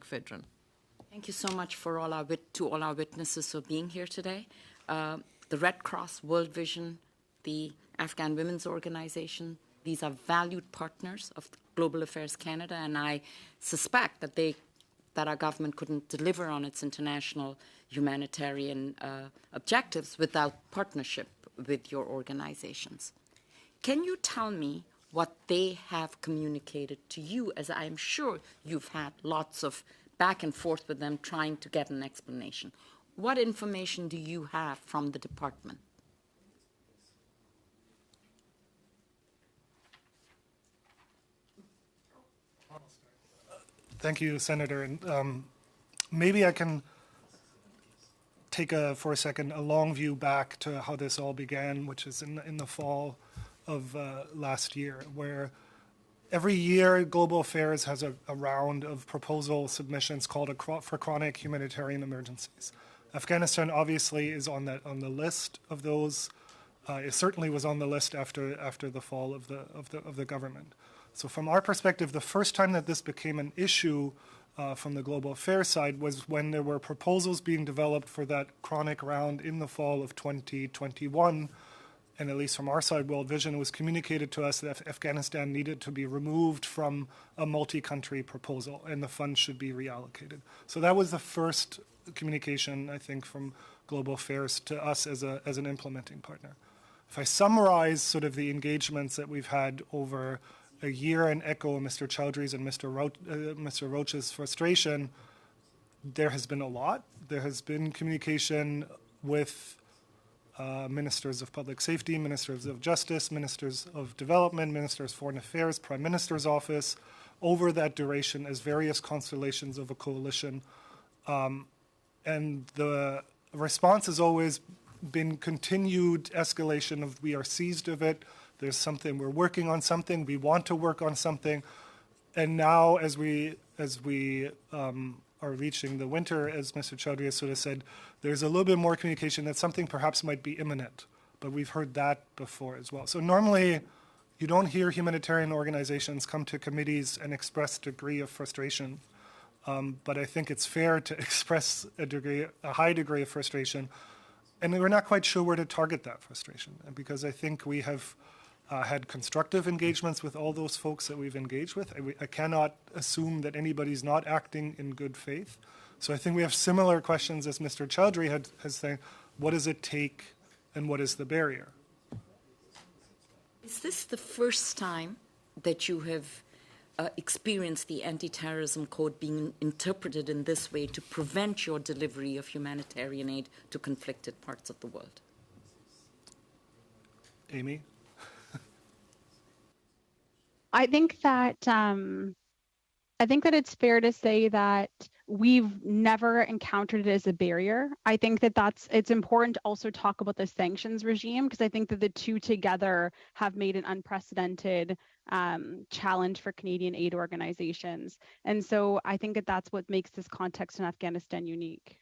Vedran. Thank you so much for to all our witnesses for being here today. The Red Cross, World Vision, the Afghan Women's Organization, these are valued partners of Global Affairs Canada, and I suspect that our government couldn't deliver on its international humanitarian objectives without partnership with your organizations. Can you tell me what they have communicated to you, as I'm sure you've had lots of back and forth with them trying to get an explanation? What information do you have from the department? Thank you, Senator. And maybe I can take for a second a long view back to how this all began, which is in the fall of last year, where every year Global Affairs has a round of proposal submissions called for chronic humanitarian emergencies. Afghanistan obviously is on the list of those. It certainly was on the list after the fall of the government. So from our perspective, the first time that this became an issue from the Global Affairs side was when there were proposals being developed for that chronic round in the fall of 2021. And at least from our side, World Vision, was communicated to us that Afghanistan needed to be removed from a multi-country proposal and the funds should be reallocated. So that was the first communication, I think, from Global Affairs to us as an implementing partner. If I summarize sort of the engagements that we've had over a year and echo Mr. Chowdhury's and Mr. Roach's frustration, there has been a lot. There has been communication with ministers of public safety, ministers of justice, ministers of development, ministers of foreign affairs, prime minister's office, over that duration as various constellations of a coalition. And the response has always been continued escalation of we are seized of it, there's something, we're working on something, we want to work on something. And now as we are reaching the winter, as Mr. Chowdhury has sort of said, there's a little bit more communication that something perhaps might be imminent, but we've heard that before as well. So normally you don't hear humanitarian organizations come to committees and express a degree of frustration, but I think it's fair to express a high degree of frustration, and we're not quite sure where to target that frustration, because I think we have had constructive engagements with all those folks that we've engaged with. I cannot assume that anybody's not acting in good faith. So I think we have similar questions as Mr. Chowdhury has said, what does it take and what is the barrier? Is this the first time that you have experienced the anti-terrorism code being interpreted in this way to prevent your delivery of humanitarian aid to conflicted parts of the world? Amy? I think that it's fair to say that we've never encountered it as a barrier. I think that it's important to also talk about the sanctions regime, because I think that the two together have made an unprecedented challenge for Canadian aid organizations. And so I think that that's what makes this context in Afghanistan unique.